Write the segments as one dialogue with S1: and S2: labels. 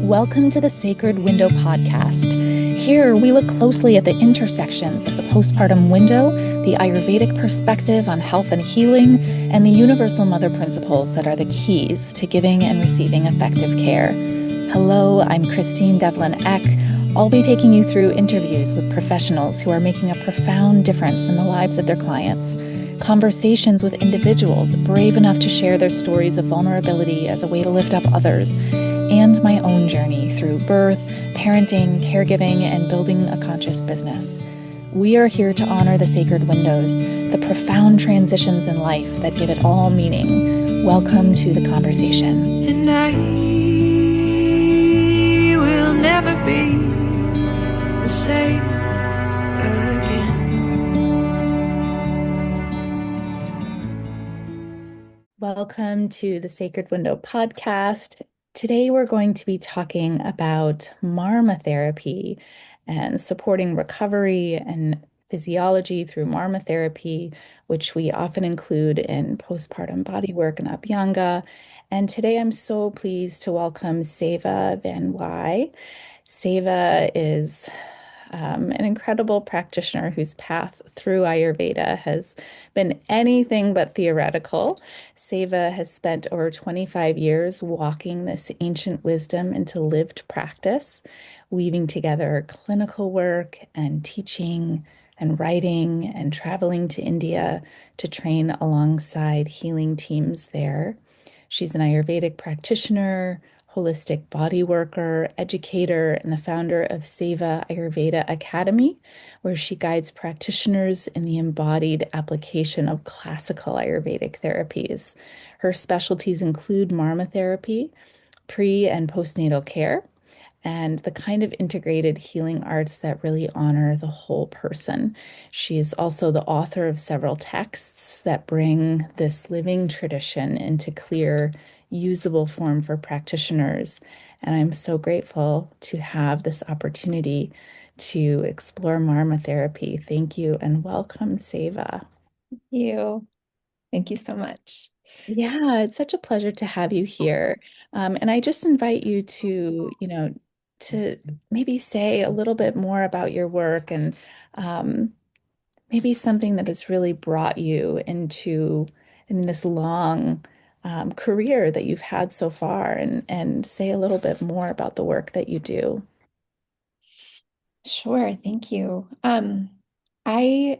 S1: Welcome to the Sacred Window podcast. Here, we look closely at the intersections of the postpartum window, the Ayurvedic perspective on health and healing, and the universal mother principles that are the keys to giving and receiving effective care. Hello, I'm Christine Devlin Eck. I'll be taking you through interviews with professionals who are making a profound difference in the lives of their clients, conversations with individuals brave enough to share their stories of vulnerability as a way to lift up others, and my own journey through birth, parenting, caregiving, and building a conscious business. We are here to honor the sacred windows, the profound transitions in life that give it all meaning. Welcome to the conversation.
S2: And I will never be the same again.
S1: Welcome to the Sacred Window podcast. Today, we're going to be talking about marmatherapy and supporting recovery and physiology through marmatherapy, which we often include in postpartum bodywork and Abhyanga. And today, I'm so pleased to welcome Seva Van Wai. Seva is an incredible practitioner whose path through Ayurveda has been anything but theoretical. Seva has spent over 25 years walking this ancient wisdom into lived practice, weaving together clinical work and teaching and writing and traveling to India to train alongside healing teams there. She's an Ayurvedic practitioner, holistic body worker, educator, and the founder of Seva Ayurveda Academy, where she guides practitioners in the embodied application of classical Ayurvedic therapies. Her specialties include marmatherapy, pre- and postnatal care, and the kind of integrated healing arts that really honor the whole person. She is also the author of several texts that bring this living tradition into clear, usable form for practitioners. And I'm so grateful to have this opportunity to explore marmatherapy. Thank you and welcome, Seva.
S3: Thank you so much.
S1: Yeah, it's such a pleasure to have you here. And I just invite you to maybe say a little bit more about your work and um, maybe something that has really brought you into this long career that you've had so far, and say a little bit more about the work that you do.
S3: Sure, thank you. I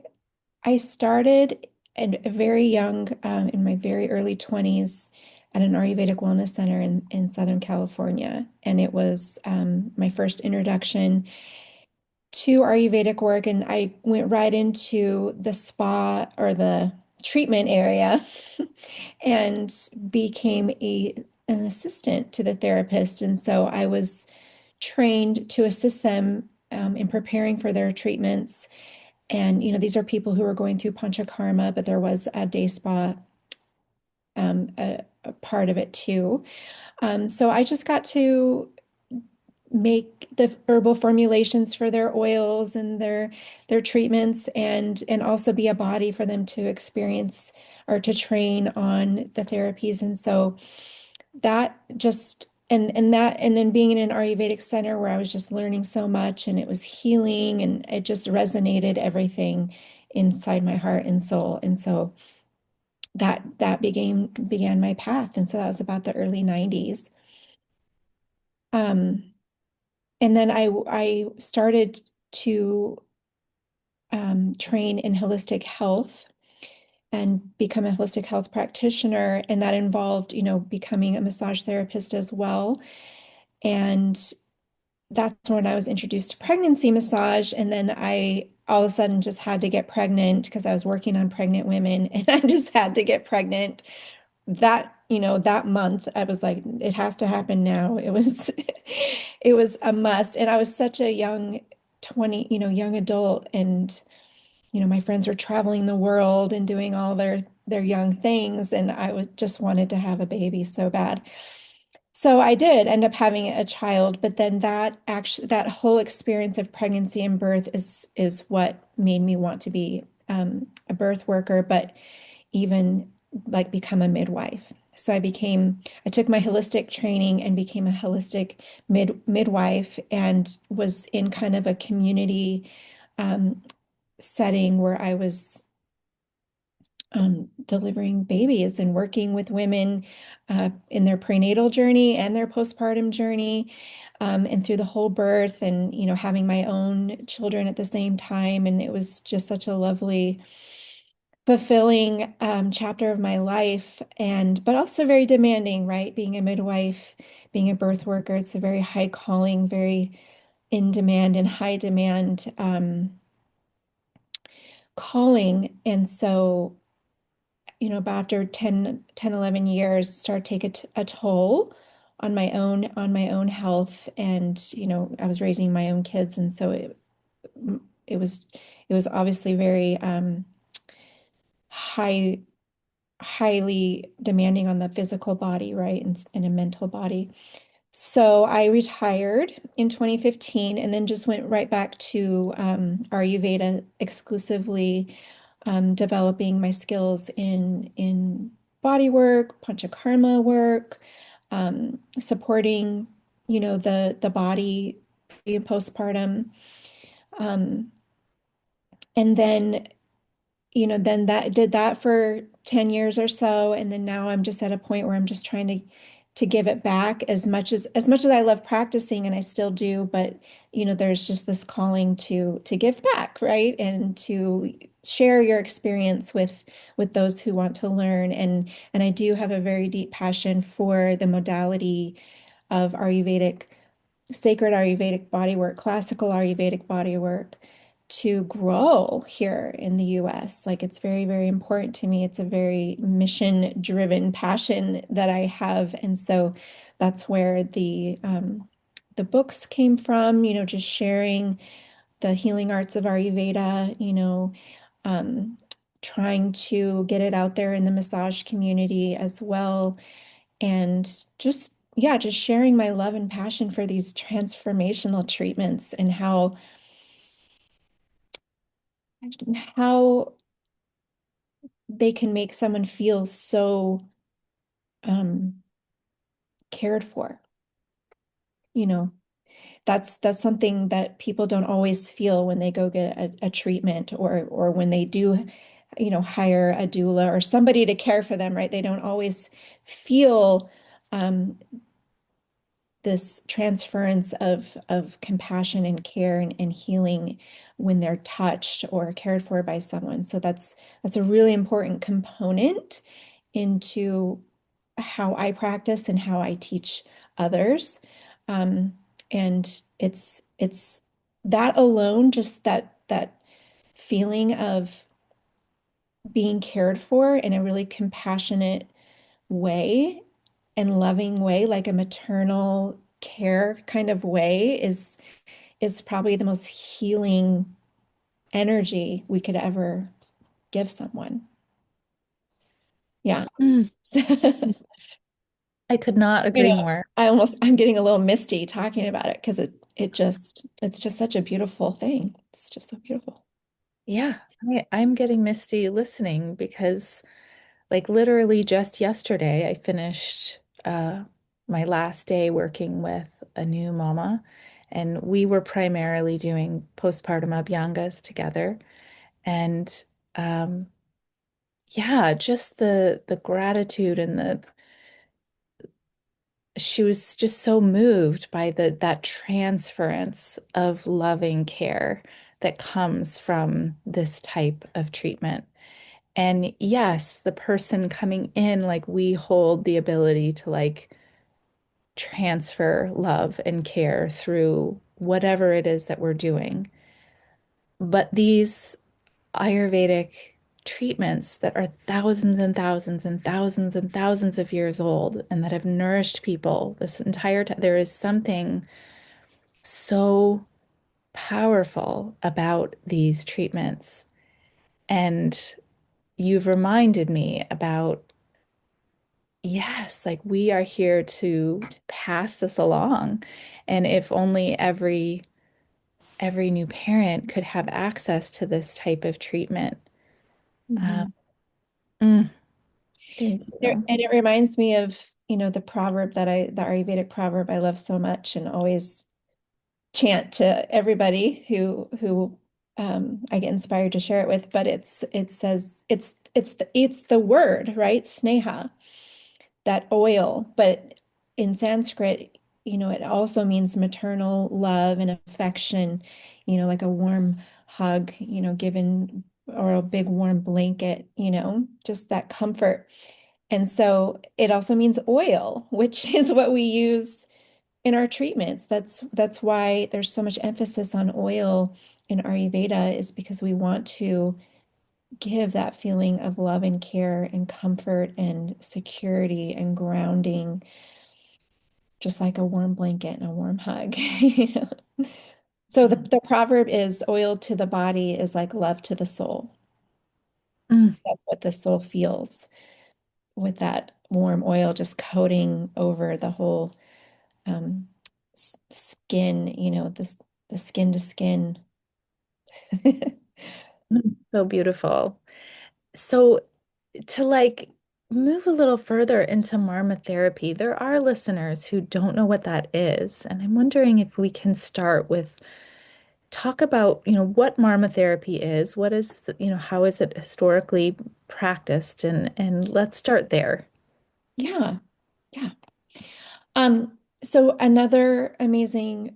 S3: started at a very young, in my very early 20s, at an Ayurvedic wellness center in Southern California, and it was my first introduction to Ayurvedic work, and I went right into the spa or the treatment area and became an assistant to the therapist. And so I was trained to assist them in preparing for their treatments. And, these are people who are going through panchakarma, but there was a day spa a part of it too. So I just got to make the herbal formulations for their oils and their treatments, and also be a body for them to experience or to train on the therapies. And so that just and then being in an Ayurvedic center where I was just learning so much, and it was healing, and it just resonated everything inside my heart and soul. And so that began my path. And so that was about the early 90s. And then I started to train in holistic health and become a holistic health practitioner. And that involved, becoming a massage therapist as well. And that's when I was introduced to pregnancy massage. And then I all of a sudden just had to get pregnant because I was working on pregnant women, and I just had to get pregnant that month. I was like, it has to happen now. It was it was a must. And I was such a young young adult, and my friends were traveling the world and doing all their young things, and just wanted to have a baby so bad. So I did end up having a child, but then that whole experience of pregnancy and birth is what made me want to be a birth worker, but even like become a midwife. So I took my holistic training and became a holistic midwife and was in kind of a community um, setting where I was delivering babies and working with women in their prenatal journey and their postpartum journey, and through the whole birth, and having my own children at the same time. And it was just such a lovely, fulfilling chapter of my life, and but also very demanding, right? Being a midwife, being a birth worker, it's a very high calling, very in demand and high demand calling. And so about after 11 years, started to take a toll on my own health. And, I was raising my own kids. And so it was, it was obviously very high, highly demanding on the physical body, right? And a mental body. So I retired in 2015 and then just went right back to Ayurveda exclusively, developing my skills in body work, panchakarma work, supporting, the body pre and postpartum. Um, and then then that did that for 10 years or so. And then now I'm just at a point where I'm just trying to give it back as much as I love practicing, and I still do, but there's just this calling to give back, right? And to share your experience with those who want to learn. And I do have a very deep passion for the modality of Ayurvedic, sacred Ayurvedic bodywork, classical Ayurvedic bodywork, to grow here in the US. Like, it's very, very important to me. It's a very mission-driven passion that I have. And so that's where the books came from, just sharing the healing arts of Ayurveda, um, trying to get it out there in the massage community as well. And just, yeah, just sharing my love and passion for these transformational treatments, and how they can make someone feel so um, cared for. You know, that's something that people don't always feel when they go get a treatment, or when they do, hire a doula or somebody to care for them, right? They don't always feel um, this transference of compassion and care and healing when they're touched or cared for by someone. So that's a really important component into how I practice and how I teach others. Um, and it's that alone, just that feeling of being cared for in a really compassionate way and loving way, like a maternal care kind of way, is probably the most healing energy we could ever give someone. Yeah.
S1: Mm, I could not
S3: You
S1: agree
S3: know,
S1: more.
S3: I'm getting a little misty talking about it because it's just such a beautiful thing. It's just so beautiful.
S1: Yeah, I'm getting misty listening because, like, literally just yesterday, I finished my last day working with a new mama, and we were primarily doing postpartum abhyangas together. And um, yeah, just the gratitude and the she was just so moved by that transference of loving care that comes from this type of treatment. And yes, the person coming in, like, we hold the ability to like transfer love and care through whatever it is that we're doing. But these Ayurvedic treatments that are thousands and thousands and thousands and thousands of years old and that have nourished people this entire time, there is something so powerful about these treatments. And you've reminded me about, yes, like, we are here to pass this along. And if only every new parent could have access to this type of treatment. Uh,
S3: Mhm.
S1: mm, Thank you.
S3: And it reminds me of, the proverb the Ayurvedic proverb I love so much and always chant to everybody who I get inspired to share it with. But it says it's the word, right? Sneha, that oil. But in Sanskrit, it also means maternal love and affection, like a warm hug, given, or a big warm blanket, just that comfort. And so it also means oil, which is what we use in our treatments. That's why there's so much emphasis on oil in Ayurveda, is because we want to give that feeling of love and care and comfort and security and grounding, just like a warm blanket and a warm hug. So the proverb is oil to the body is like love to the soul.
S1: Mm.
S3: That's what the soul feels with that warm oil just coating over the whole um, skin, the skin to skin.
S1: So beautiful. So to like move a little further into marmatherapy, there are listeners who don't know what that is. And I'm wondering if we can start with talk about, what marmatherapy is, what is, how is it historically practiced, and let's start there.
S3: Yeah, yeah. So another amazing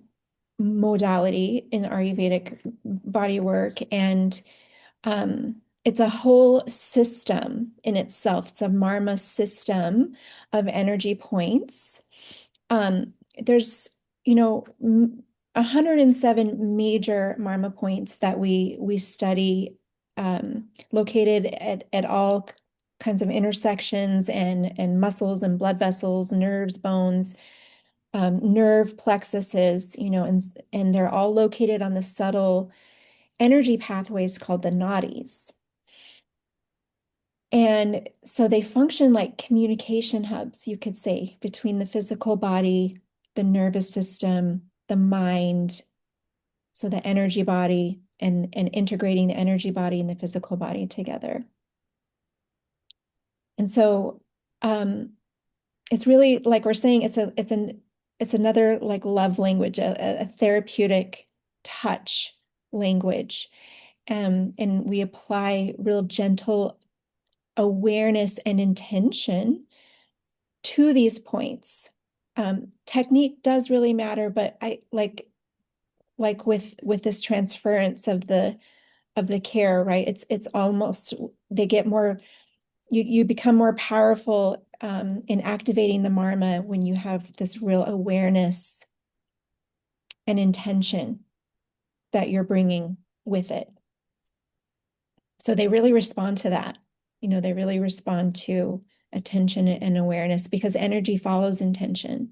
S3: modality in Ayurvedic body work, and it's a whole system in itself. It's a Marma system of energy points. There's, 107 major Marma points that we study, located at all kinds of intersections and muscles and blood vessels, nerves, bones, nerve plexuses, and they're all located on the subtle energy pathways called the nadis. And so they function like communication hubs, you could say, between the physical body, the nervous system, the mind, so the energy body, and integrating the energy body and the physical body together. And so it's really, like we're saying, it's another like love language, a therapeutic touch language. And we apply real gentle awareness and intention to these points. Technique does really matter, but I like with this transference of the care, right? It's almost, they get more, you become more powerful in activating the Marma when you have this real awareness and intention that you're bringing with it. So they really respond to that. They really respond to attention and awareness, because energy follows intention.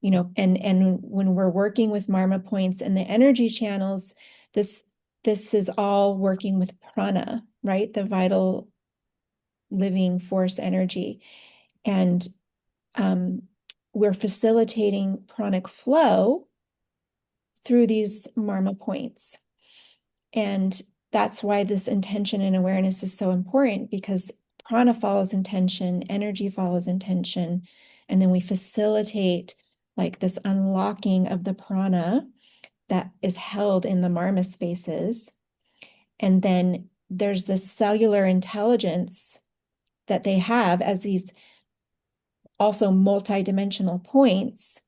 S3: And when we're working with Marma points and the energy channels, this is all working with prana, right? The vital living force energy. And we're facilitating pranic flow through these Marma points. And that's why this intention and awareness is so important, because prana follows intention, energy follows intention, and then we facilitate like this unlocking of the prana that is held in the Marma spaces. And then there's this cellular intelligence that they have as these also multi-dimensional points,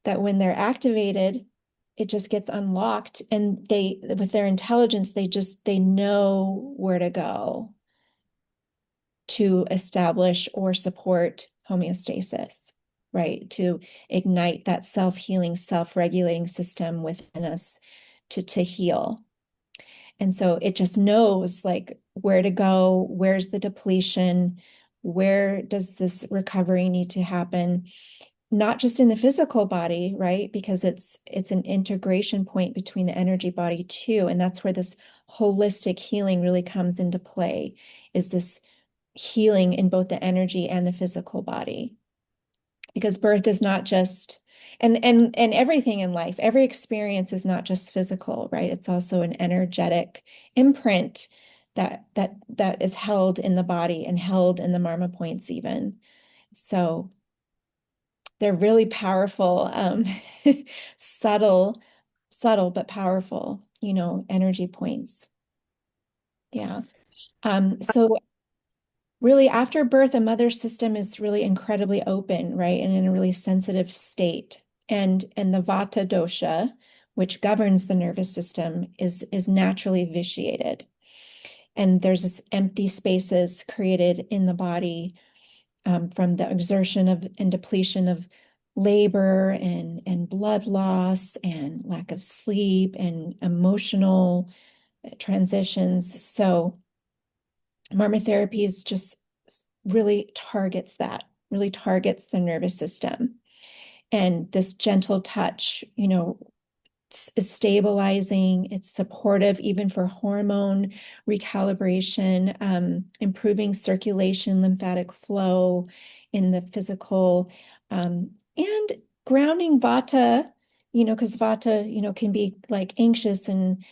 S3: that when they're activated, it just gets unlocked, and they, with their intelligence, they know where to go to establish or support homeostasis, right? To ignite that self-healing, self-regulating system within us to heal. And so it just knows like where to go, where's the depletion, where does this recovery need to happen? Not just in the physical body, right? Because it's an integration point between the energy body too. And that's where this holistic healing really comes into play, is this healing in both the energy and the physical body. Because birth is not just, and everything in life, every experience is not just physical, right? It's also an energetic imprint that is held in the body and held in the marma points even. So they're really powerful, subtle, subtle but powerful, energy points. Yeah. So really after birth, a mother's system is really incredibly open, right? And in a really sensitive state. And the Vata dosha, which governs the nervous system, is naturally vitiated. And there's this empty spaces created in the body from the exertion of and depletion of labor and blood loss and lack of sleep and emotional transitions. So marmatherapy is just really targets that, really targets the nervous system. And this gentle touch, is stabilizing, it's supportive even for hormone recalibration, improving circulation, lymphatic flow in the physical, and grounding vata, because vata, can be like anxious and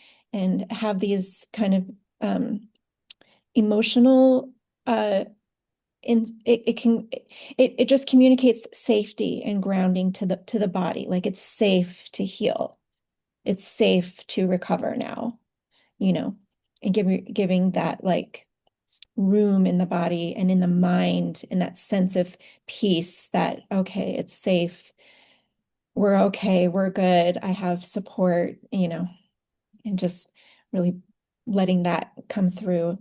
S3: have these kind of emotional it just communicates safety and grounding to the body, like it's safe to heal, it's safe to recover now, you know, and giving that like room in the body and in the mind and that sense of peace that, okay, it's safe. We're okay. We're good. I have support, and just really letting that come through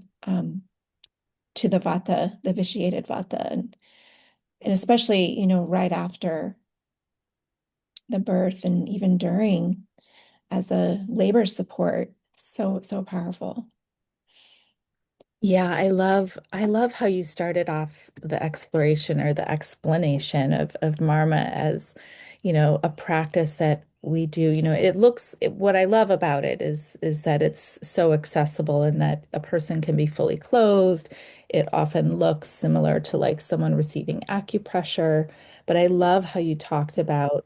S3: to the vata, the vitiated vata. And especially, right after the birth and even during as a labor support. So, so powerful.
S1: Yeah, I love how you started off the exploration or the explanation of Marma as, a practice that we do. What I love about it is that it's so accessible and that a person can be fully clothed. It often looks similar to like someone receiving acupressure, but I love how you talked about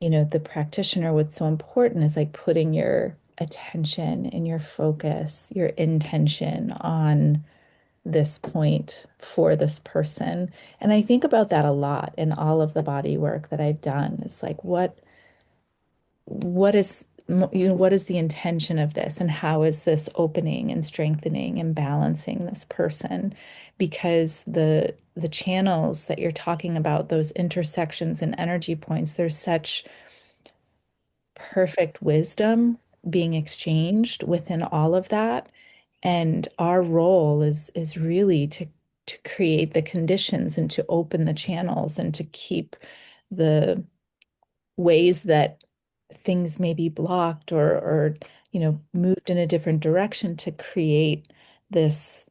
S1: the practitioner, what's so important is like putting your attention and your focus, your intention on this point for this person. And I think about that a lot in all of the body work that I've done. It's like what is the intention of this and how is this opening and strengthening and balancing this person? Because the channels that you're talking about, those intersections and energy points, there's such perfect wisdom being exchanged within all of that. And our role is really to create the conditions and to open the channels and to keep the ways that things may be blocked or moved in a different direction to create this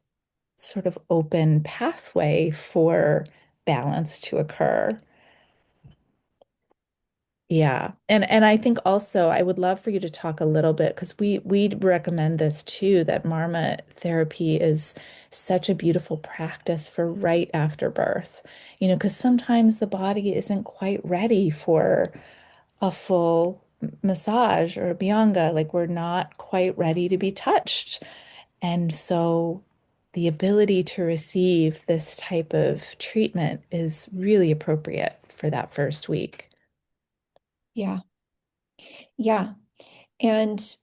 S1: sort of open pathway for balance to occur. Yeah. And I think also I would love for you to talk a little bit because we recommend this too, that Marma therapy is such a beautiful practice for right after birth. Because sometimes the body isn't quite ready for a full massage or a Byanga, like we're not quite ready to be touched. And so the ability to receive this type of treatment is really appropriate for that first week.
S3: Yeah. Yeah. And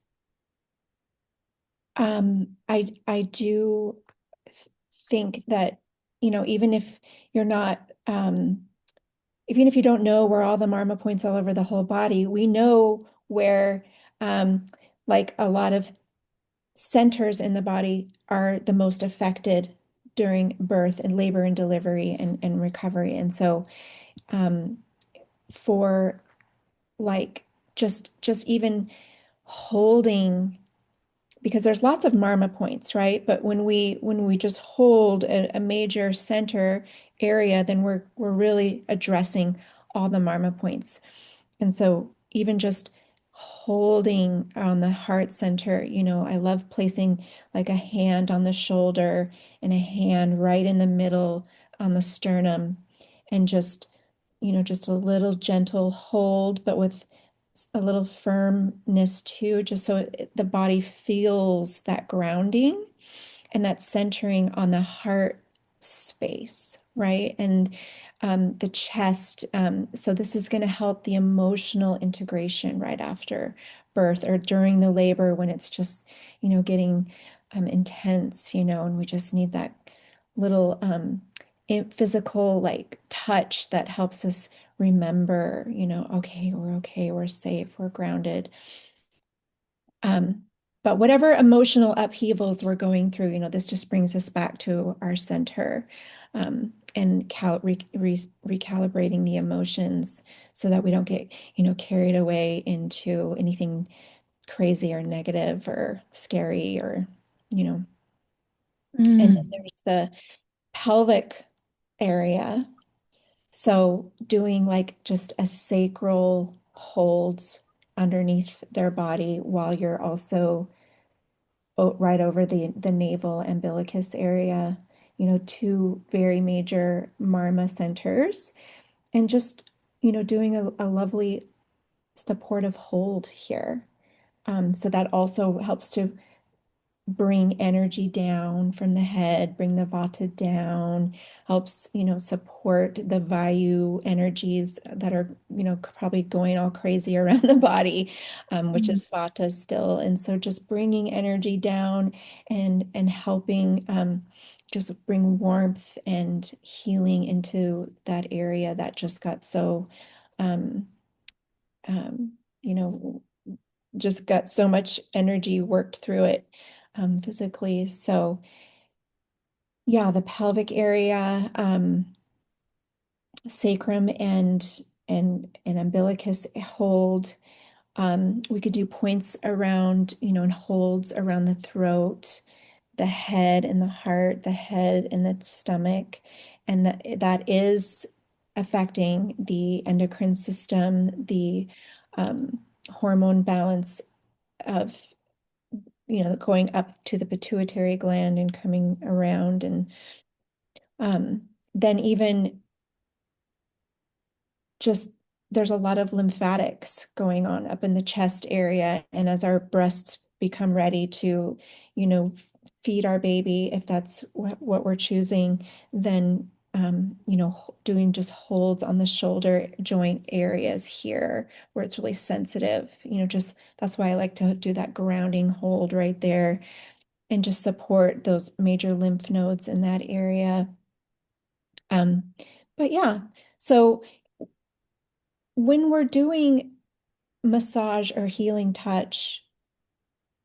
S3: I do think that, even if you're not, even if you don't know where all the marma points all over the whole body, we know where, like a lot of centers in the body are the most affected during birth and labor and delivery and recovery. And so, um, for like just even holding, because there's lots of marma points, right? But when we just hold a major center area, then we're really addressing all the marma points. And so even just holding on the heart center, I love placing like a hand on the shoulder and a hand right in the middle on the sternum and just a little gentle hold, but with a little firmness too, just so the body feels that grounding. and that's centering on the heart space, right? And the chest. So this is going to help the emotional integration right after birth or during the labor when it's just, getting intense, and we just need that little physical like touch that helps us remember, okay, we're safe, we're grounded. Um, but whatever emotional upheavals we're going through, this just brings us back to our center, and recalibrating the emotions so that we don't get, carried away into anything crazy or negative or scary or, you know. And then
S1: Mm.
S3: there's the pelvic area. So doing like just a sacral holds underneath their body while you're also right over the navel umbilicus area, two very major Marma centers, and just, doing a lovely supportive hold here. So that also helps to bring energy down from the head, bring the vata down, helps, support the vayu energies that are, probably going all crazy around the body, which
S1: Mm.
S3: is vata still. And so just bringing energy down and helping just bring warmth and healing into that area that just got so, um, um, you know, just got so much energy worked through it physically. So yeah, the pelvic area, sacrum and umbilicus hold. We could do points around, and holds around the throat, the head and the heart, the head and the stomach, and that is affecting the endocrine system, the hormone balance of, going up to the pituitary gland and coming around. And then even just there's a lot of lymphatics going on up in the chest area. And as our breasts become ready to, feed our baby, if that's what we're choosing, then, doing just holds on the shoulder joint areas here where it's really sensitive, just that's why I like to do that grounding hold right there and just support those major lymph nodes in that area. Um, but yeah, so when we're doing massage or healing touch,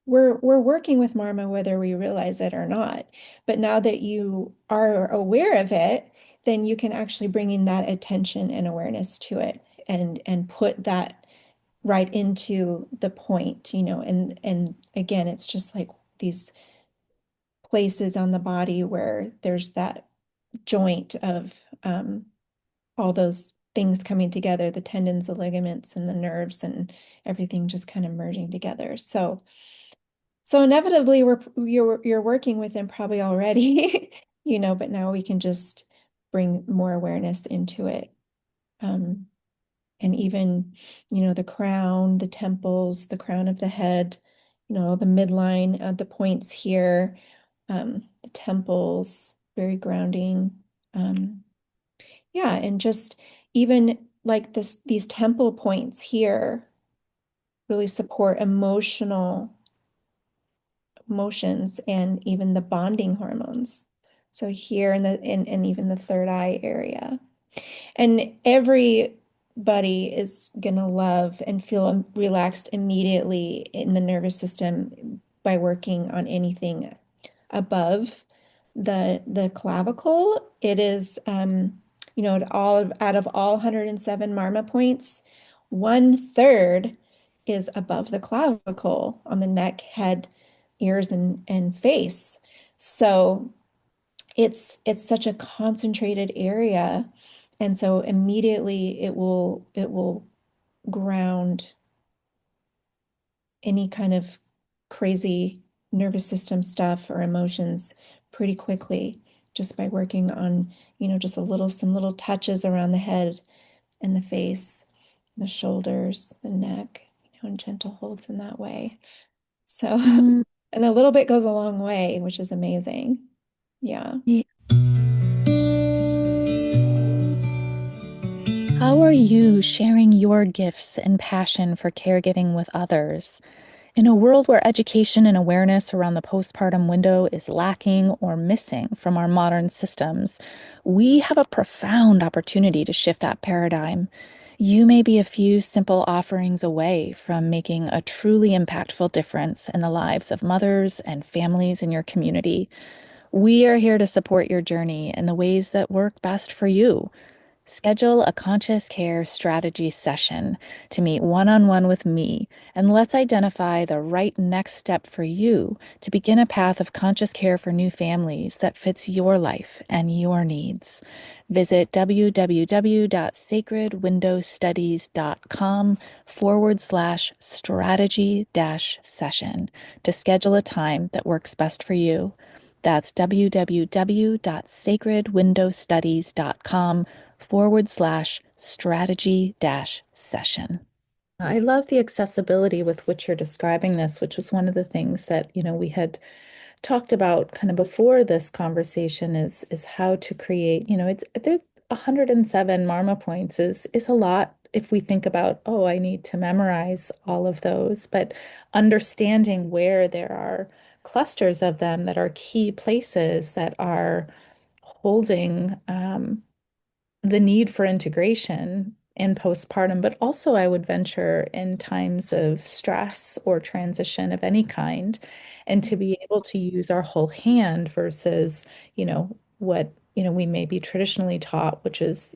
S3: we're working with Marma whether we realize it or not. But now that you are aware of it, then you can actually bring in that attention and awareness to it and put that right into the point, and again, it's just like these places on the body where there's that joint of all those things coming together, the tendons, the ligaments, and the nerves, and everything just kind of merging together. So inevitably you're working with them probably already, but now we can just bring more awareness into it. Um, and even, the crown, the temples, the crown of the head, the midline, the points here, the temples, very grounding. Um, yeah, and just even like these temple points here really support emotions and even the bonding hormones. So here in even the third eye area. And everybody is gonna love and feel relaxed immediately in the nervous system by working on anything above the clavicle. It is out of all 107 Marma points, 1/3 is above the clavicle on the neck, head, ears, and face. So it's such a concentrated area. And so immediately it will ground any kind of crazy nervous system stuff or emotions pretty quickly just by working on, just some little touches around the head and the face, the shoulders, the neck, and gentle holds in that way. So,
S1: Mm.
S3: And a little bit goes a long way, which is amazing. Yeah.
S1: Yeah. How are you sharing your gifts and passion for caregiving with others? In a world where education and awareness around the postpartum window is lacking or missing from our modern systems, we have a profound opportunity to shift that paradigm. You may be a few simple offerings away from making a truly impactful difference in the lives of mothers and families in your community. We are here to support your journey in the ways that work best for you. Schedule a conscious care strategy session to meet one on one with me, and let's identify the right next step for you to begin a path of conscious care for new families that fits your life and your needs. Visit www.sacredwindowstudies.com/strategy-session to schedule a time that works best for you. That's www.sacredwindowstudies.com/strategy-session. I love the accessibility with which you're describing this, which was one of the things that, we had talked about kind of before this conversation is how to create, there's 107 Marma points is a lot if we think about, oh, I need to memorize all of those, but understanding where there are clusters of them that are key places that are holding the need for integration in postpartum, but also I would venture in times of stress or transition of any kind, and to be able to use our whole hand versus, what, we may be traditionally taught, which is,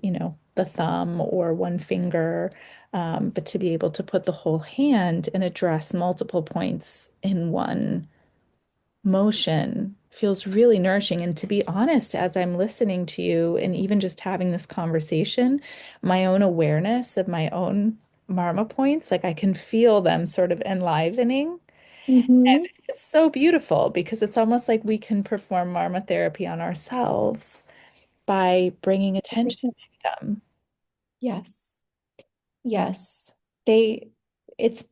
S1: the thumb or one finger, but to be able to put the whole hand and address multiple points in one motion feels really nourishing. And to be honest, as I'm listening to you and even just having this conversation, my own awareness of my own Marma points, like I can feel them sort of enlivening. And
S3: Hmm.
S1: it's so beautiful because it's almost like we can perform Marma therapy on ourselves by bringing attention to them.
S3: Yes. Yes. They, it's,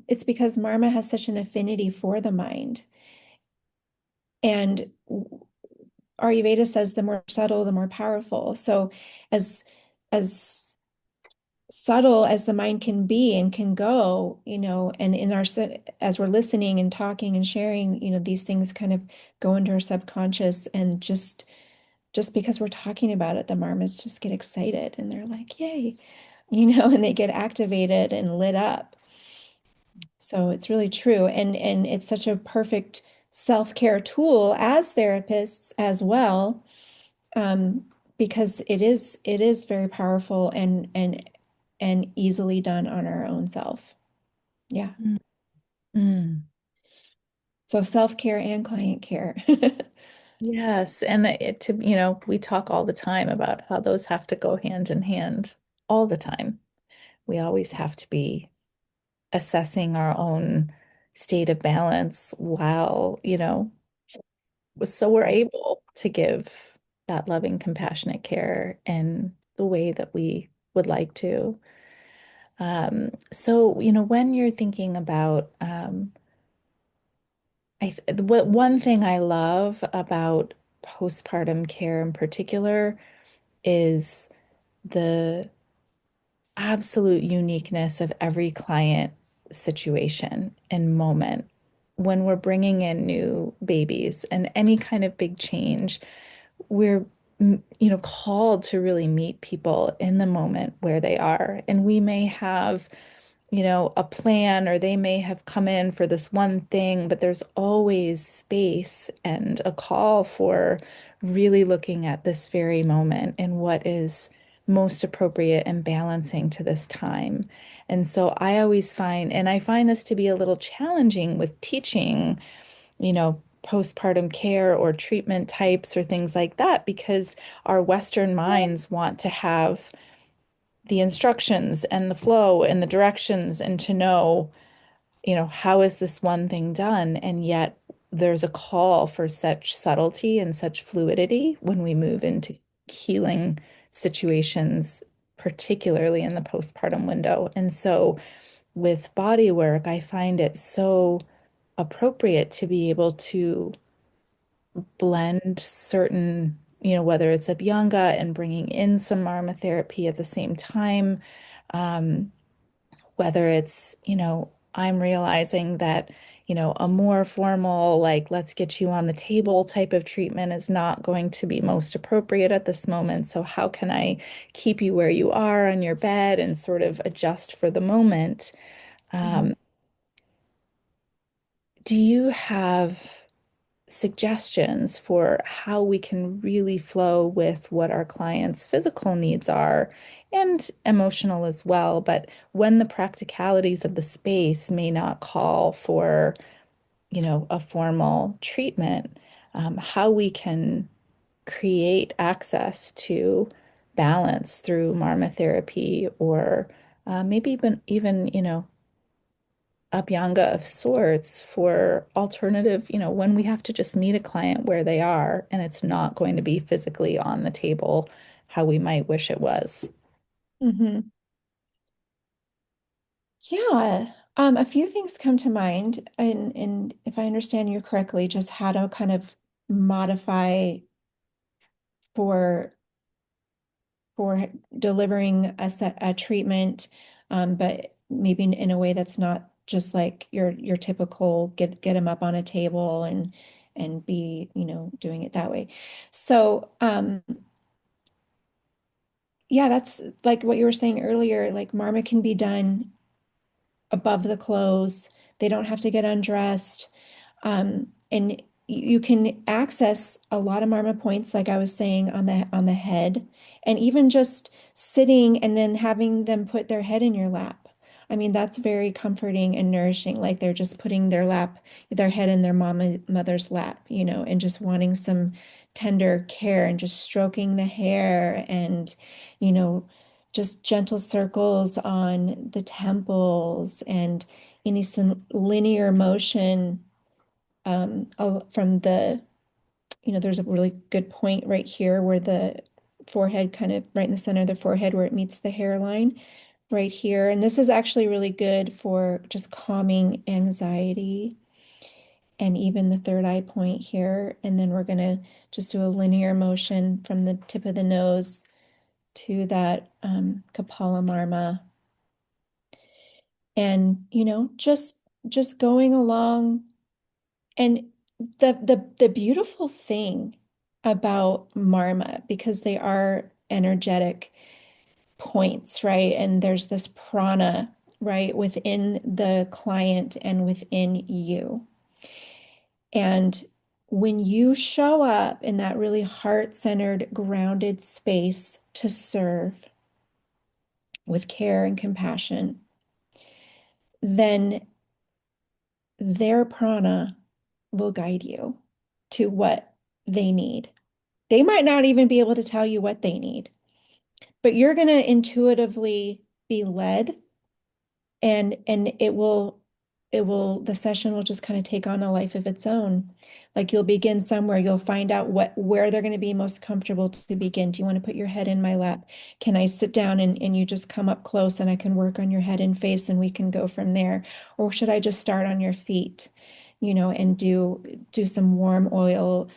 S3: it's because Marma has such an affinity for the mind. And Ayurveda says the more subtle, the more powerful. So as as subtle as the mind can be and can go, and in our as we're listening and talking and sharing, these things kind of go into our subconscious, and just because we're talking about it, the marmas just get excited and they're like, yay, and they get activated and lit up. So it's really true. And it's such a perfect self-care tool as therapists as well, um, because it is very powerful and easily done on our own self. Yeah.
S1: Mm. Mm.
S3: So self-care and client care.
S1: Yes, and we talk all the time about how those have to go hand in hand all the time. We always have to be assessing our own state of balance while, so we're able to give that loving, compassionate care in the way that we would like to. So, when you're thinking about, what one thing I love about postpartum care in particular is the absolute uniqueness of every client situation and moment when we're bringing in new babies and any kind of big change. We're called to really meet people in the moment where they are, and we may have a plan, or they may have come in for this one thing, but there's always space and a call for really looking at this very moment and what is most appropriate and balancing to this time. And so I always find, and I find this to be a little challenging with teaching, postpartum care or treatment types or things like that, because our Western minds want to have the instructions and the flow and the directions and to know, how is this one thing done? And yet there's a call for such subtlety and such fluidity when we move into healing situations, particularly in the postpartum window. And so with body work, I find it so appropriate to be able to blend certain, whether it's Abhyanga and bringing in some marmatherapy at the same time, um, whether it's, I'm realizing that, a more formal, like, let's get you on the table type of treatment is not going to be most appropriate at this moment. So, how can I keep you where you are on your bed and sort of adjust for the moment?
S3: Mhm.
S1: Um, do you have suggestions for how we can really flow with what our clients' physical needs are and emotional as well, but when the practicalities of the space may not call for, a formal treatment, how we can create access to balance through marmatherapy or maybe even, Abhyanga of sorts for alternative, when we have to just meet a client where they are and it's not going to be physically on the table how we might wish it was.
S3: Mhm. Yeah, a few things come to mind, and if I understand you correctly, just how to kind of modify for for delivering a treatment, but maybe in a way that's not just like your typical get them up on a table and be, doing it that way. So, yeah, that's like what you were saying earlier, like Marma can be done above the clothes. They don't have to get undressed. And you can access a lot of Marma points, like I was saying, on the head, and even just sitting and then having them put their head in your lap. I mean, that's very comforting and nourishing. Like they're just putting their head in their mother's lap, and just wanting some tender care and just stroking the hair and, you know, just gentle circles on the temples and any some linear motion from there's a really good point right here where the forehead kind of right in the center of the forehead where it meets the hairline right here. And this is actually really good for just calming anxiety and even the third eye point here. And then we're going to just do a linear motion from the tip of the nose to that Kapala Marma. And, just going along. And the beautiful thing about Marma, because they are energetic points, right? And there's this prana, right, within the client and within you. And when you show up in that really heart-centered, grounded space to serve with care and compassion, then their prana will guide you to what they need. They might not even be able to tell you what they need, but you're going to intuitively be led and the session will just kind of take on a life of its own. Like you'll begin somewhere, you'll find out where they're going to be most comfortable to begin. Do you want to put your head in my lap? Can I sit down and you just come up close and I can work on your head and face and we can go from there? Or should I just start on your feet, and do some warm oil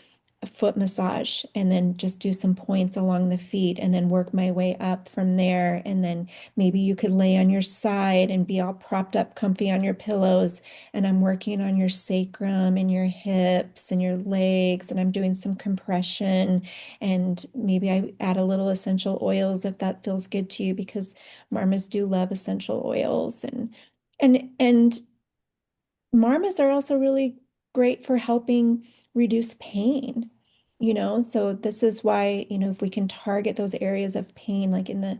S3: foot massage and then just do some points along the feet and then work my way up from there. And then maybe you could lay on your side and be all propped up comfy on your pillows. And I'm working on your sacrum and your hips and your legs. And I'm doing some compression. And maybe I add a little essential oils if that feels good to you, because Marmas do love essential oils. And Marmas are also really great for helping reduce pain, so this is why, if we can target those areas of pain, like in the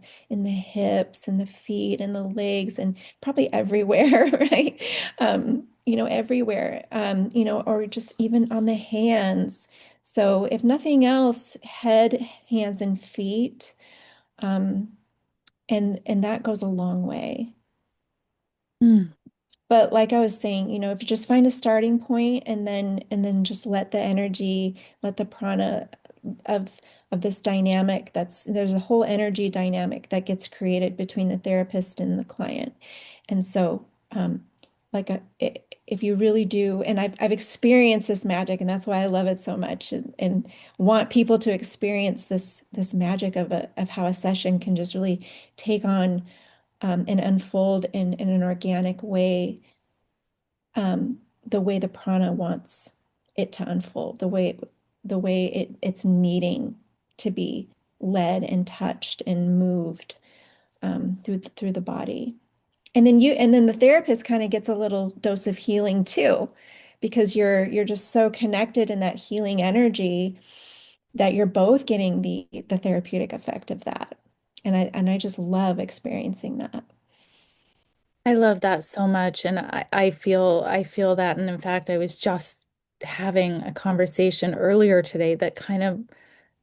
S3: hips and the feet and the legs and probably everywhere, right? Everywhere, or just even on the hands. So if nothing else, head, hands, and feet, um, and that goes a long way.
S1: Mm.
S3: But like I was saying, if you just find a starting point and then just let the energy, let the prana of this dynamic, there's a whole energy dynamic that gets created between the therapist and the client. And so like if you really do, and I've experienced this magic, and that's why I love it so much, and want people to experience this magic of how a session can just really take on and unfold in an organic way, the way the prana wants it to unfold, the way it's needing to be led and touched and moved through the body. And then the therapist kind of gets a little dose of healing too, because you're just so connected in that healing energy that you're both getting the therapeutic effect of that. And I just love experiencing that.
S1: I love that so much. And I feel that. And in fact, I was just having a conversation earlier today that kind of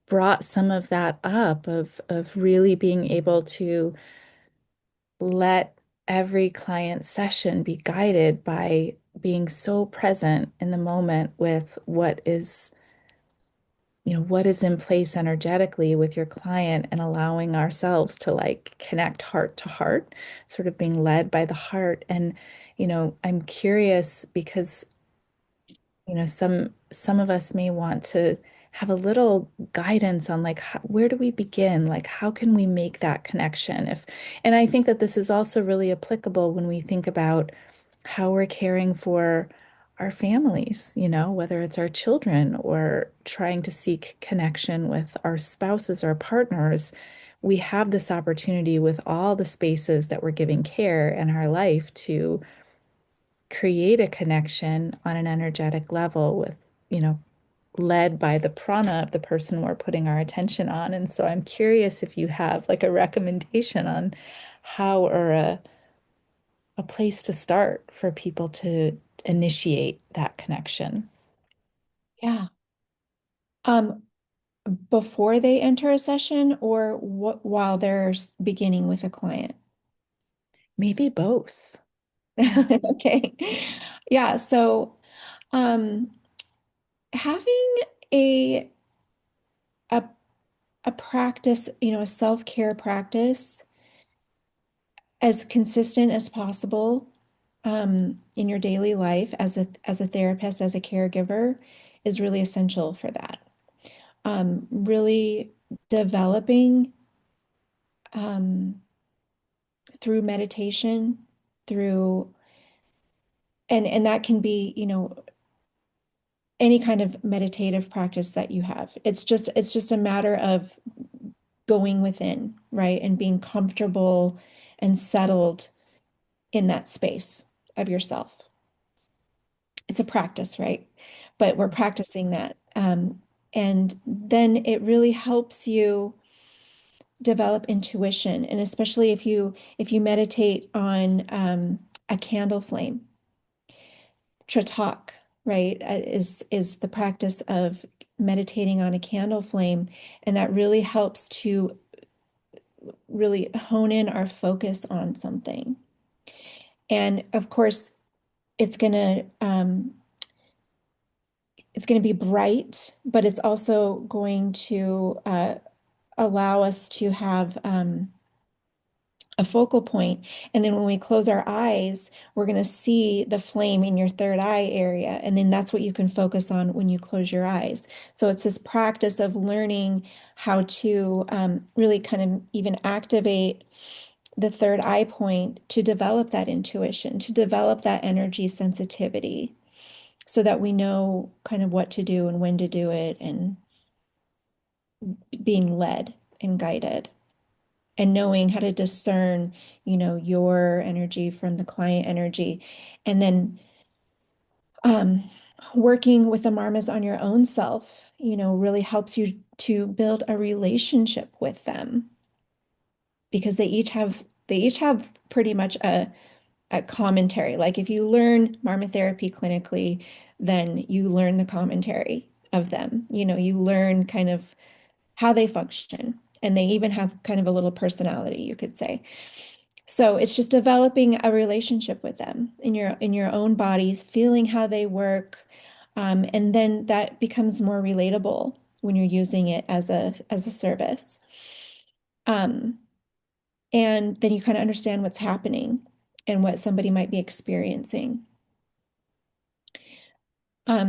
S1: brought some of that up of really being able to let every client session be guided by being so present in the moment with what is in place energetically with your client and allowing ourselves to like connect heart to heart, sort of being led by the heart. And, I'm curious because some of us may want to have a little guidance on like where do we begin? Like how can we make that connection? And I think that this is also really applicable when we think about how we're caring for our families, whether it's our children or trying to seek connection with our spouses or partners. We have this opportunity with all the spaces that we're giving care in our life to create a connection on an energetic level with, you know, led by the prana of the person we're putting our attention on. And so I'm curious if you have like a recommendation on how or a place to start for people to initiate that connection.
S3: Yeah. Um, Before they enter a session or while they're beginning with a client?
S1: Maybe both. Yeah.
S3: Okay. Yeah. So, um, having a a a practice, a self-care practice as consistent as possible in your daily life as a therapist, as a caregiver, is really essential for that. Really developing um, through meditation, through and that can be, any kind of meditative practice that you have. It's just a matter of going within, right? And being comfortable and settled in that space of yourself. It's a practice, right? But we're practicing that. And then it really helps you develop intuition. And especially if you meditate on a candle flame, Tratak, right, is the practice of meditating on a candle flame. And that really helps to really hone in our focus on something. And of course, it's gonna um, it's gonna be bright, but it's also going to allow us to have a focal point. And then when we close our eyes, we're going to see the flame in your third eye area. And then that's what you can focus on when you close your eyes. So it's this practice of learning how to really kind of even activate the third eye point to develop that intuition, to develop that energy sensitivity so that we know kind of what to do and when to do it and being led and guided and knowing how to discern, your energy from the client energy. And then working with the marmas on your own self, really helps you to build a relationship with them because they each have pretty much a commentary. Like if you learn marmatherapy clinically, then you learn the commentary of them. You learn kind of how they function. And they even have kind of a little personality, you could say. So it's just developing a relationship with them in your own bodies, feeling how they work. And then that becomes more relatable when you're using it as a service. Um, and then you kind of understand what's happening. and what somebody might be experiencing.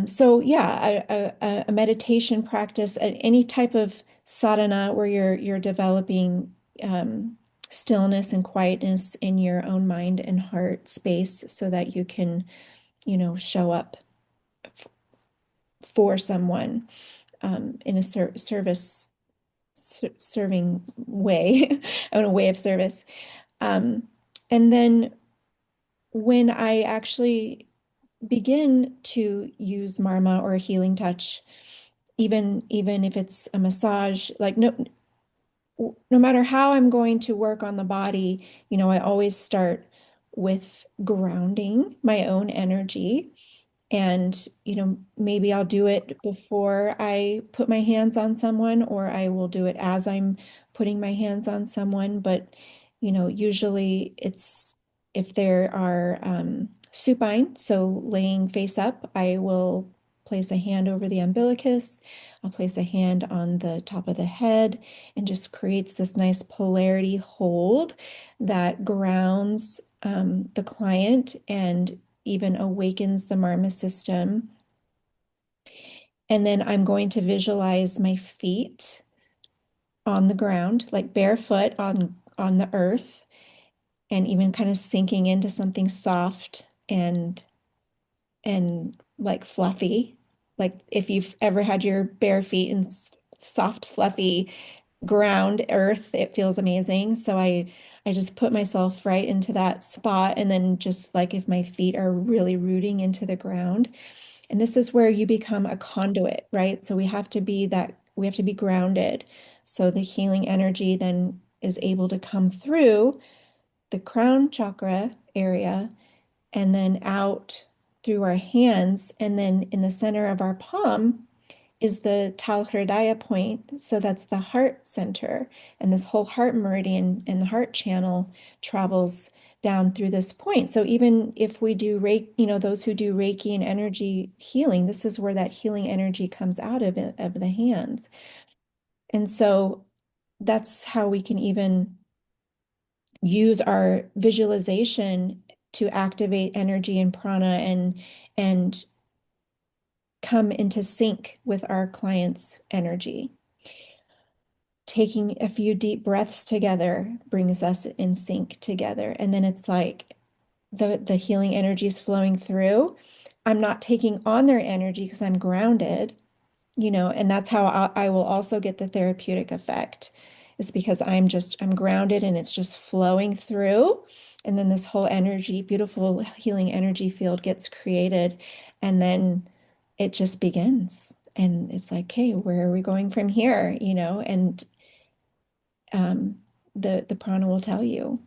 S3: So yeah, a meditation practice, any type of sadhana where you're developing stillness and quietness in your own mind and heart space so that you can, show up for someone in a serving way, in a way of service. Um, and then when I actually begin to use Marma or a healing touch, even if it's a massage, like no matter how I'm going to work on the body, I always start with grounding my own energy. And, maybe I'll do it before I put my hands on someone, or I will do it as I'm putting my hands on someone. But, usually it's if there are supine, so laying face up, I will place a hand over the umbilicus. I'll place a hand on the top of the head and just creates this nice polarity hold that grounds the client and even awakens the Marma system. And then I'm going to visualize my feet on the ground, like barefoot on the earth, and even kind of sinking into something soft and like fluffy. Like if you've ever had your bare feet in soft, fluffy ground earth, it feels amazing. So I just put myself right into that spot, and then just like if my feet are really rooting into the ground. And this is where you become a conduit, right? So we have to be grounded. So the healing energy then is able to come through the crown chakra area and then out through our hands. And then in the center of our palm is the Tal Hridaya point. So that's the heart center. And this whole heart meridian and the heart channel travels down through this point. So even if we do Reiki, those who do Reiki and energy healing, this is where that healing energy comes out of the hands. And so that's how we can even use our visualization to activate energy and prana and come into sync with our client's energy. Taking a few deep breaths together brings us in sync together. And then it's like the healing energy is flowing through. I'm not taking on their energy because I'm grounded, and that's how I will also get the therapeutic effect. Is because I'm grounded and it's just flowing through. And then this whole energy, beautiful healing energy field gets created. And then it just begins. And it's like, hey, where are we going from here? And um, the prana will tell you.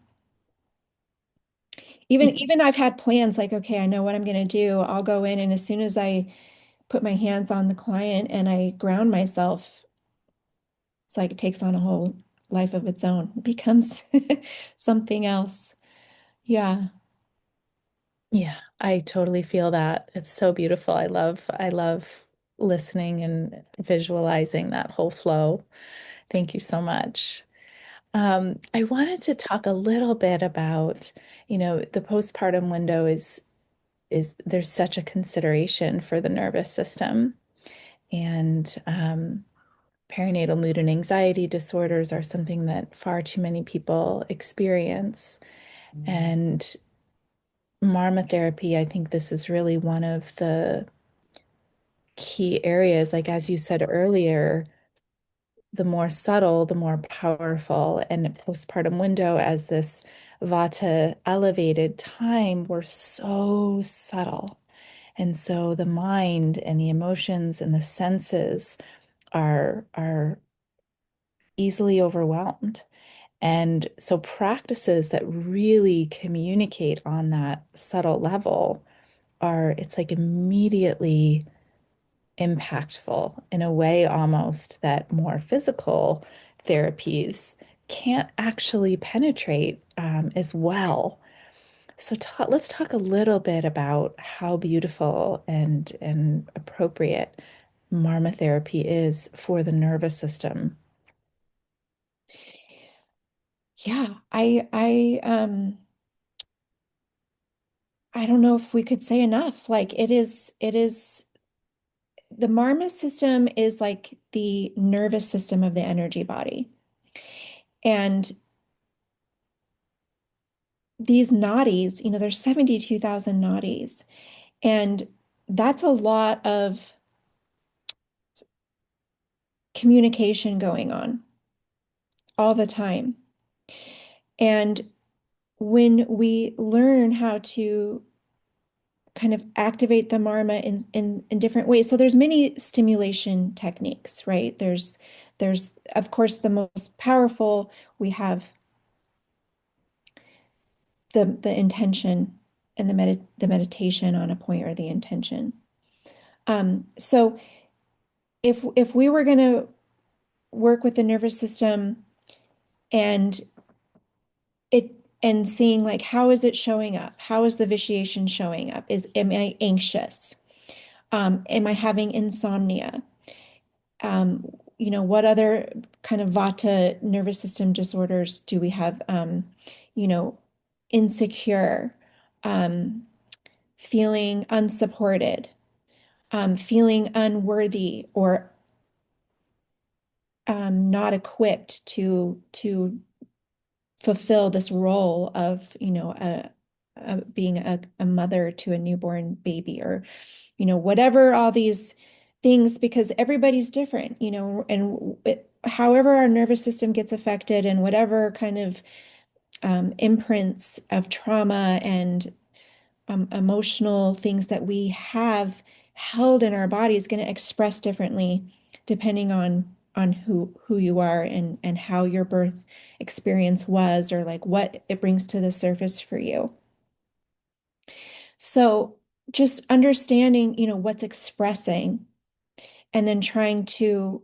S3: Even I've had plans like, okay, I know what I'm going to do. I'll go in, and as soon as I put my hands on the client and I ground myself, it's like it takes on a whole life of its own. It becomes something else. Yeah.
S1: Yeah, I totally feel that. It's so beautiful. I love listening and visualizing that whole flow. Thank you so much. I wanted to talk a little bit about, the postpartum window is there's such a consideration for the nervous system, and perinatal mood and anxiety disorders are something that far too many people experience. And marmatherapy, I think this is really one of the key areas. Like as you said earlier, the more subtle, the more powerful. And postpartum window, as this vata elevated time, we're so subtle. And so the mind and the emotions and the senses are easily overwhelmed. And so practices that really communicate on that subtle level it's like immediately impactful in a way almost that more physical therapies can't actually penetrate as well. So let's talk a little bit about how beautiful and appropriate marmotherapy is for the nervous system.
S3: Yeah. I I don't know if we could say enough. Like the Marma system is like the nervous system of the energy body. And these nadis, there's 72,000 nadis. And that's a lot of communication going on all the time. And when we learn how to kind of activate the marma in different ways, so there's many stimulation techniques, right? There's of course the most powerful. We have the intention and the meditation on a point, or the intention. So if we were going to work with the nervous system and it and seeing like, how is it showing up? How is the vitiation showing up? Am I anxious? Am I having insomnia? Um, what other kind of vata nervous system disorders do we have? You know, insecure, um, feeling unsupported, feeling unworthy, or not equipped to fulfill this role of, being a mother to a newborn baby, or, whatever all these things, because everybody's different, and however our nervous system gets affected, and whatever kind of imprints of trauma and emotional things that we have held in our body is going to express differently depending on who you are, and how your birth experience was, or like what it brings to the surface for you. So just understanding, what's expressing, and then trying to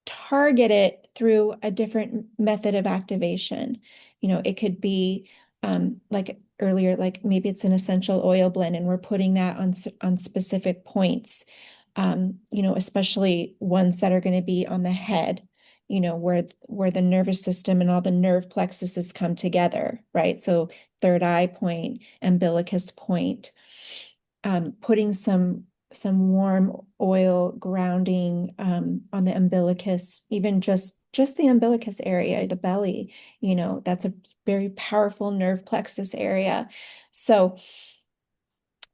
S3: target it through a different method of activation. It could be like earlier, like maybe it's an essential oil blend, and we're putting that on specific points, especially ones that are going to be on the head, where the nervous system and all the nerve plexuses come together, right? So third eye point, umbilicus point, putting some warm oil grounding on the umbilicus, even just the umbilicus area, the belly, that's a very powerful nerve plexus area. So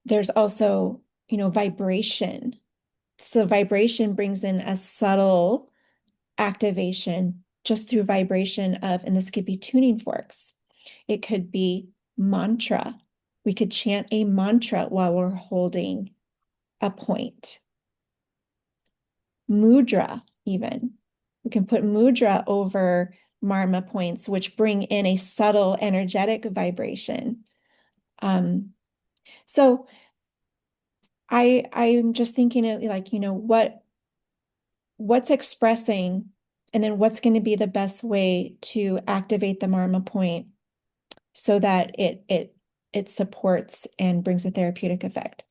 S3: there's also, vibration. So vibration brings in a subtle activation just through vibration of, and this could be tuning forks. It could be mantra. We could chant a mantra while we're holding a point. Mudra, even. We can put mudra over marma points, which bring in a subtle energetic vibration. So I'm just thinking of like, what's expressing, and then what's going to be the best way to activate the marma point so that it supports and brings a therapeutic effect.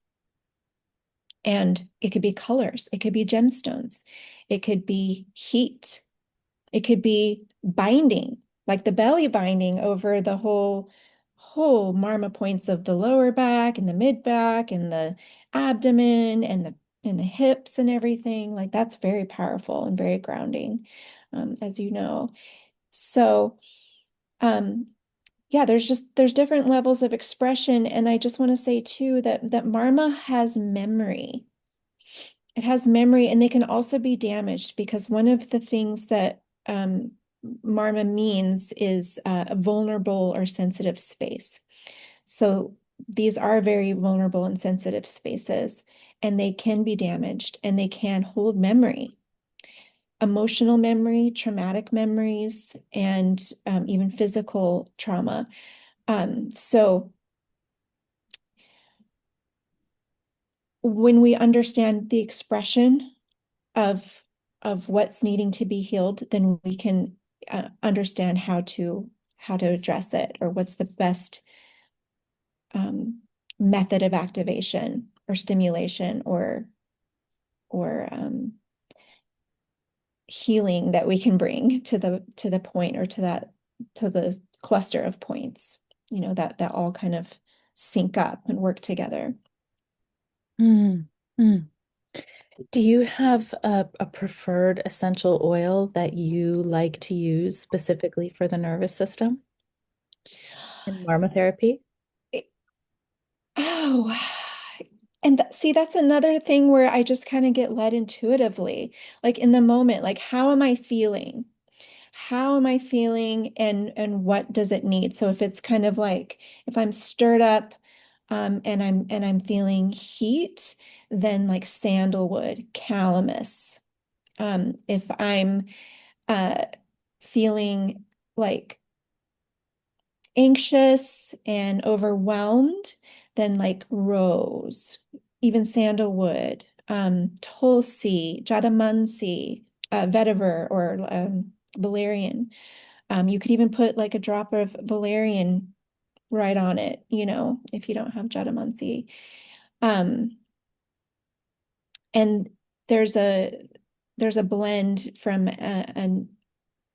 S3: And it could be colors, it could be gemstones, it could be heat, it could be binding, like the belly binding over the whole marma points of the lower back and the mid back and the abdomen and the hips and everything. Like that's very powerful and very grounding, as you know. So, yeah, there's different levels of expression, and I just want to say too that marma has memory. It has memory, and they can also be damaged, because one of the things that marma means is a vulnerable or sensitive space. So these are very vulnerable and sensitive spaces, and they can be damaged, and they can hold memory, emotional memory, traumatic memories, and even physical trauma. So when we understand the expression of what's needing to be healed, then we can understand how to address it, or what's the best method of activation or stimulation, or healing that we can bring to the point, or to the cluster of points, that all kind of sync up and work together.
S1: Mm, mm. Do you have a preferred essential oil that you like to use specifically for the nervous system in marmatherapy?
S3: Oh, and see, that's another thing where I just kind of get led intuitively, like in the moment, like how am I feeling? How am I feeling and what does it need? So if it's kind of like if I'm stirred up and I'm feeling heat, then like sandalwood, calamus. If I'm uh feeling like anxious and overwhelmed, then like rose, even sandalwood, tulsi, jadamansi, vetiver, or valerian. You could even put like a drop of valerian right on it, if you don't have jadamansi. Um, and there's a blend from an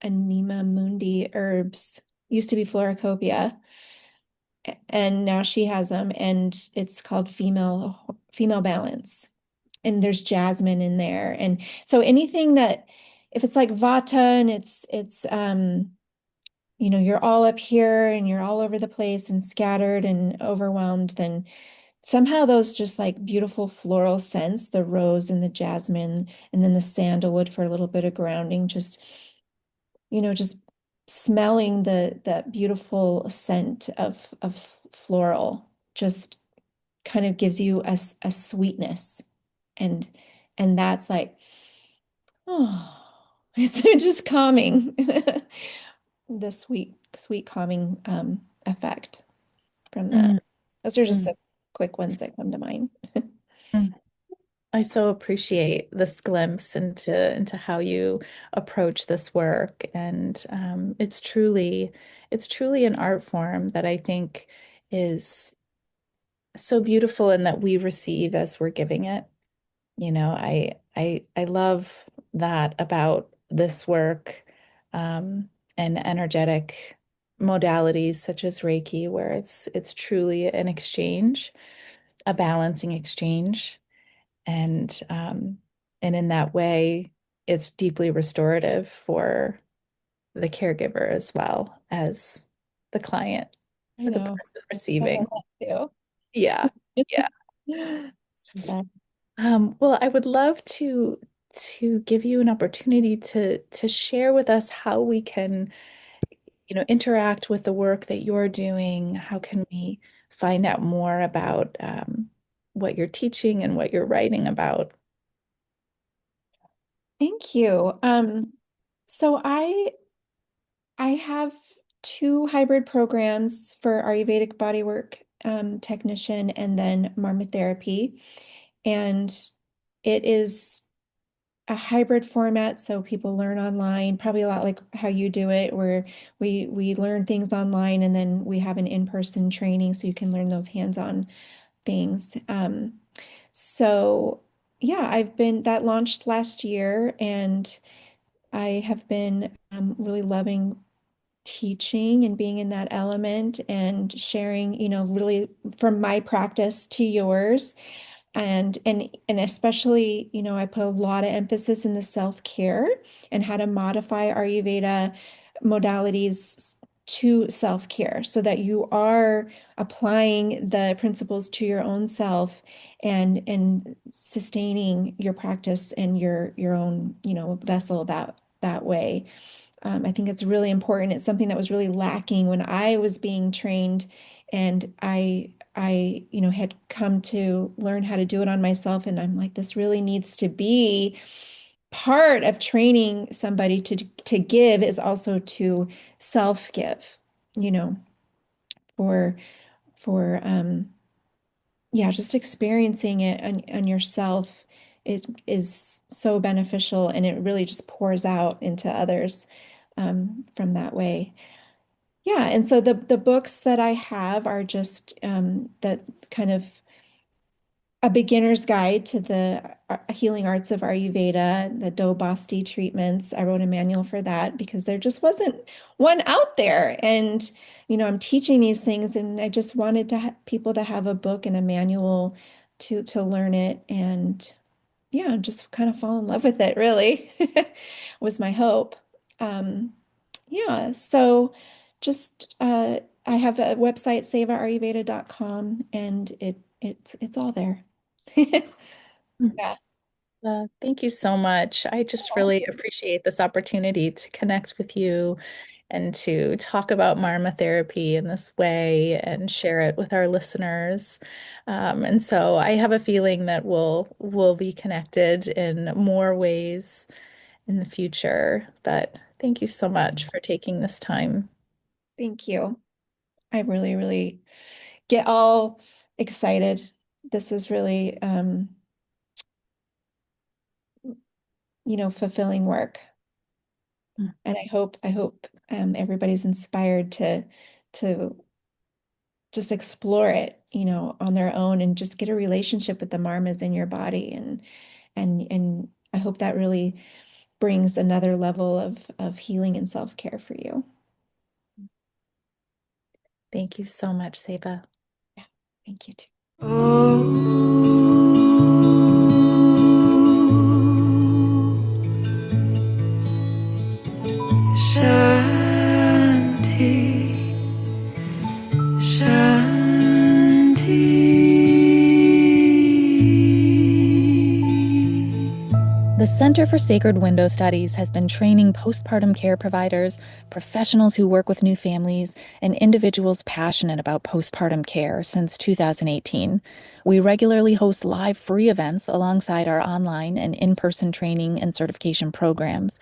S3: Anima Mundi herbs, used to be Floricopia, and now she has them, and it's called female balance. And there's jasmine in there, and so anything that, if it's like vata and it's you're all up here and you're all over the place and scattered and overwhelmed, then somehow those just like beautiful floral scents, the rose and the jasmine, and then the sandalwood for a little bit of grounding, just smelling the beautiful scent of floral just kind of gives you a sweetness, and that's like, oh, it's just calming. The sweet calming effect from that.
S1: Mm,
S3: Those are just
S1: mm,
S3: some quick ones that come to mind.
S1: mm. I so appreciate this glimpse into how you approach this work, and it's truly an art form that I think is so beautiful and that we receive as we're giving it. I love that about this work, and energetic modalities such as Reiki, where it's truly an exchange, a balancing exchange, and in that way, it's deeply restorative for the caregiver as well as the client
S3: I
S1: or the
S3: know.
S1: person
S3: I
S1: receiving.
S3: love that
S1: Yeah, yeah.
S3: too. Yeah.
S1: Well, I would love to give you an opportunity to share with us how we can, interact with the work that you're doing. How can we find out more about what you're teaching and what you're writing about?
S3: Thank you. So I have two hybrid programs for Ayurvedic bodywork technician and then marmatherapy. And it is a hybrid format, so people learn online, probably a lot like how you do it, where we learn things online and then we have an in-person training so you can learn those hands-on things. So yeah, that launched last year, and I have been really loving teaching and being in that element and sharing, really from my practice to yours. And especially, I put a lot of emphasis in the self-care and how to modify Ayurveda modalities to self-care so that you are applying the principles to your own self and sustaining your practice and your own, vessel that way. I think it's really important. It's something that was really lacking when I was being trained, and I had come to learn how to do it on myself. And I'm like, this really needs to be part of training somebody to give is also to self-give, you know, for for yeah, just experiencing it on yourself. It is so beneficial, and it really just pours out into others from that way. Yeah, and so the books that I have are just that kind of a beginner's guide to the healing arts of Ayurveda, the Do Basti treatments. I wrote a manual for that because there just wasn't one out there. And, I'm teaching these things, and I just wanted to people to have a book and a manual to learn it, and yeah, just kind of fall in love with it, really, was my hope. Um, yeah, so just I have a website, sevaayurveda.com, and it's all there. Yeah.
S1: Thank you so much. I just really appreciate this opportunity to connect with you and to talk about Marma therapy in this way and share it with our listeners. And so I have a feeling that we'll be connected in more ways in the future. But thank you so much for taking this time.
S3: Thank you. I really, really get all excited. This is really fulfilling work. And I hope everybody's inspired to just explore it, on their own, and just get a relationship with the marmas in your body. And I hope that really brings another level of healing and self-care for you.
S1: Thank you so much, Seva.
S3: Yeah, thank you too.
S2: Shanti, Shanti.
S1: The Center for Sacred Window Studies has been training postpartum care providers, professionals who work with new families, and individuals passionate about postpartum care since 2018. We regularly host live free events alongside our online and in-person training and certification programs.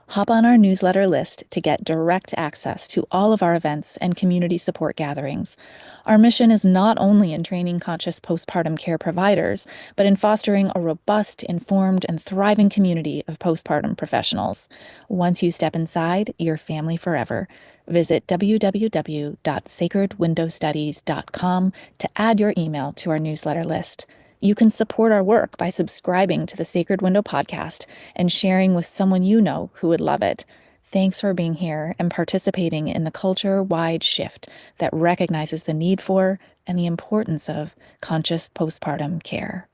S1: Hop on our newsletter list to get direct access to all of our events and community support gatherings. Our mission is not only in training conscious postpartum care providers, but in fostering a robust, informed, and thriving community of postpartum professionals. Once you step inside, you're family forever. Visit www.sacredwindowstudies.com to add your email to our newsletter list. You can support our work by subscribing to the Sacred Window podcast and sharing with someone you know who would love it. Thanks for being here and participating in the culture-wide shift that recognizes the need for and the importance of conscious postpartum care.